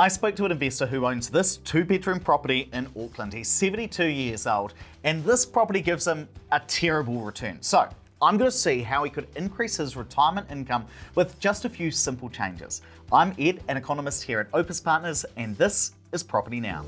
I spoke to an investor who owns this 2-bedroom property in Auckland. He's 72 years old, and this property gives him a terrible return. So I'm going to see how he could increase his retirement income with just a few simple changes. I'm Ed, an economist here at Opes Partners, and this is Property Now.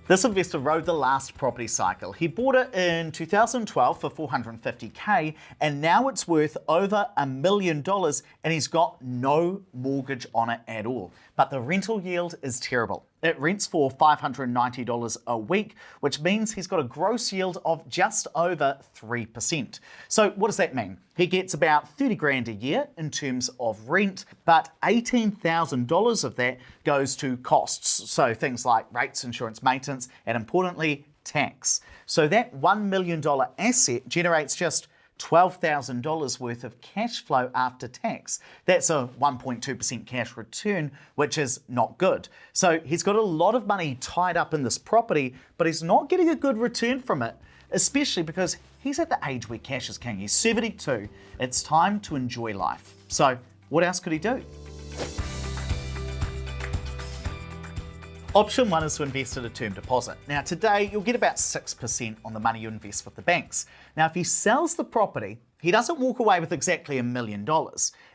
This investor rode the last property cycle. He bought it in 2012 for $450K, and now it's worth over $1 million, and he's got no mortgage on it at all. But the rental yield is terrible. It rents for $590 a week, which means he's got a gross yield of just over 3%. So what does that mean? He gets about 30 grand a year in terms of rent, but $18,000 of that goes to costs. So things like rates, insurance, maintenance, and importantly, tax. So that $1 million asset generates just $12,000 worth of cash flow after tax. That's a 1.2% cash return, which is not good. So he's got a lot of money tied up in this property, but he's not getting a good return from it, especially because he's at the age where cash is king. He's 72. It's time to enjoy life. So what else could he do? Option 1 is to invest in a term deposit. Now today, you'll get about 6% on the money you invest with the banks. Now if he sells the property, he doesn't walk away with exactly $1 million.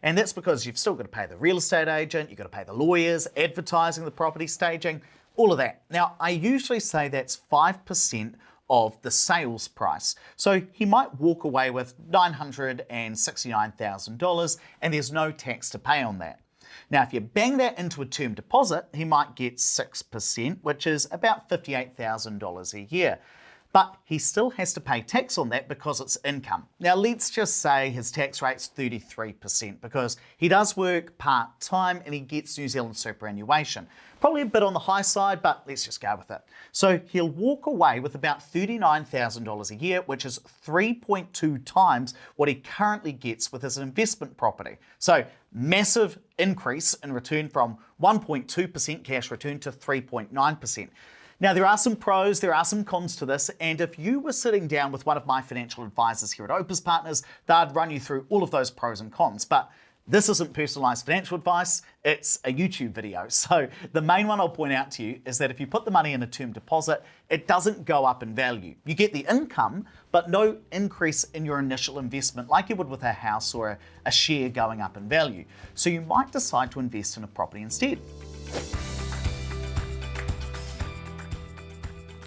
And that's because you've still got to pay the real estate agent, you've got to pay the lawyers, advertising the property, staging, all of that. Now I usually say that's 5% of the sales price. So he might walk away with $969,000 and there's no tax to pay on that. Now, if you bang that into a term deposit, he might get 6%, which is about $58,000 a year. But he still has to pay tax on that because it's income. Now, let's just say his tax rate's 33% because he does work part-time and he gets New Zealand superannuation. Probably a bit on the high side, but let's just go with it. So he'll walk away with about $39,000 a year, which is 3.2 times what he currently gets with his investment property. So massive increase in return from 1.2% cash return to 3.9%. Now, there are some pros, there are some cons to this, and if you were sitting down with one of my financial advisors here at Opes Partners, they'd run you through all of those pros and cons. But this isn't personalized financial advice, it's a YouTube video. So the main one I'll point out to you is that if you put the money in a term deposit, it doesn't go up in value. You get the income, but no increase in your initial investment like you would with a house or a share going up in value. So you might decide to invest in a property instead.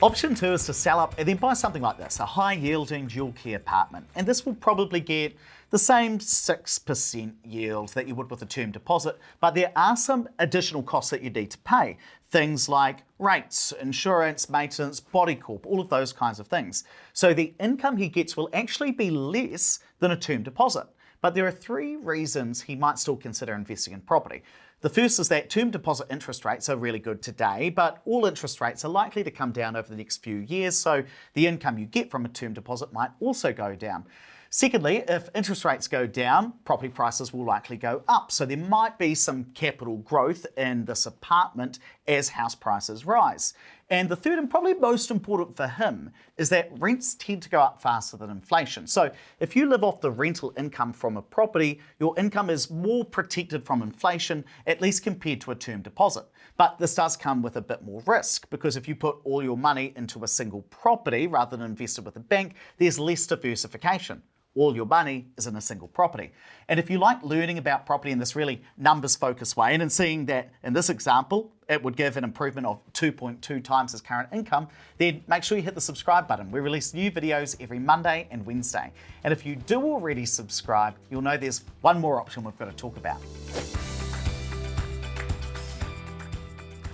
Option 2 is to sell up and then buy something like this, a high-yielding dual-key apartment. And this will probably get the same 6% yield that you would with a term deposit, but there are some additional costs that you need to pay. Things like rates, insurance, maintenance, body corp, all of those kinds of things. So the income he gets will actually be less than a term deposit. But there are 3 reasons he might still consider investing in property. The first is that term deposit interest rates are really good today, but all interest rates are likely to come down over the next few years, so the income you get from a term deposit might also go down. Secondly, if interest rates go down, property prices will likely go up, so there might be some capital growth in this apartment as house prices rise. And the third and probably most important for him is that rents tend to go up faster than inflation. So if you live off the rental income from a property, your income is more protected from inflation, at least compared to a term deposit. But this does come with a bit more risk because if you put all your money into a single property rather than invested with a bank, there's less diversification. All your money is in a single property. And if you like learning about property in this really numbers-focused way, and in seeing that in this example, it would give an improvement of 2.2 times his current income, then make sure you hit the subscribe button. We release new videos every Monday and Wednesday. And if you do already subscribe, you'll know there's one more option we've got to talk about.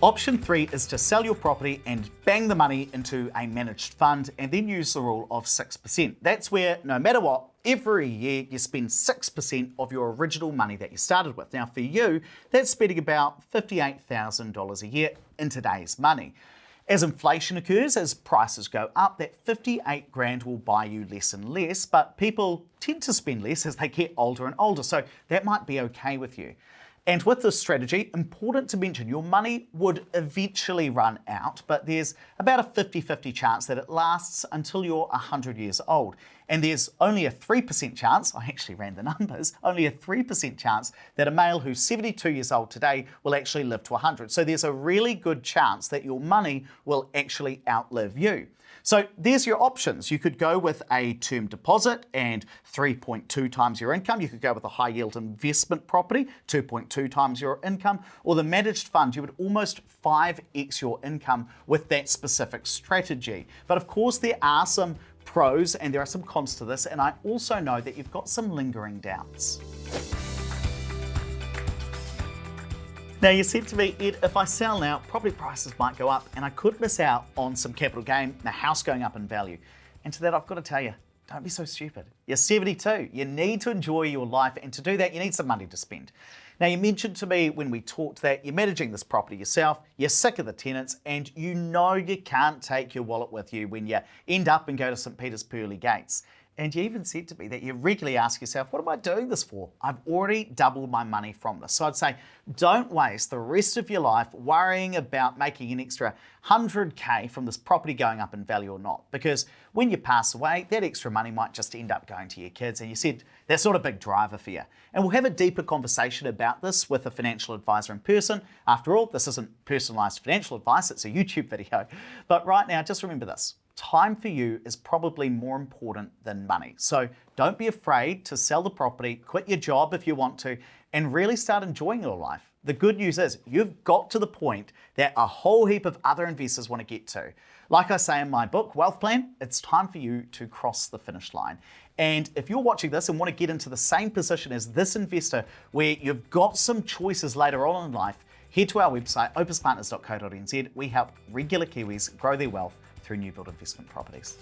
Option 3 is to sell your property and bang the money into a managed fund and then use the rule of 6%. That's where, no matter what, every year you spend 6% of your original money that you started with. Now for you, that's spending about $58,000 a year in today's money. As inflation occurs, as prices go up, that 58 grand will buy you less and less, but people tend to spend less as they get older and older, so that might be okay with you. And with this strategy, important to mention, your money would eventually run out, but there's about a 50-50 chance that it lasts until you're 100 years old. And there's only a 3% chance, I actually ran the numbers, only a 3% chance that a male who's 72 years old today will actually live to 100. So there's a really good chance that your money will actually outlive you. So there's your options. You could go with a term deposit and 3.2 times your income. You could go with a high yield investment property, 2.2 times your income, or the managed fund. You would almost 5x your income with that specific strategy. But of course, there are some pros and there are some cons to this. And I also know that you've got some lingering doubts. Now you said to me, Ed, if I sell now, property prices might go up and I could miss out on some capital gain, the house going up in value. And to that, I've got to tell you, don't be so stupid. You're 72. You need to enjoy your life, and to do that, you need some money to spend. Now, you mentioned to me when we talked that you're managing this property yourself, you're sick of the tenants, and you know you can't take your wallet with you when you end up and go to St. Peter's pearly gates. And you even said to me that you regularly ask yourself, what am I doing this for? I've already doubled my money from this. So I'd say, don't waste the rest of your life worrying about making an extra 100K from this property going up in value or not. Because when you pass away, that extra money might just end up going to your kids. And you said that's not a big driver for you. And we'll have a deeper conversation about this with a financial advisor in person. After all, this isn't personalized financial advice, it's a YouTube video. But right now, just remember this. Time for you is probably more important than money. So don't be afraid to sell the property, quit your job if you want to, and really start enjoying your life. The good news is you've got to the point that a whole heap of other investors want to get to. Like I say in my book, Wealth Plan, it's time for you to cross the finish line. And if you're watching this and want to get into the same position as this investor, where you've got some choices later on in life, head to our website, opespartners.co.nz. We help regular Kiwis grow their wealth through new build investment properties.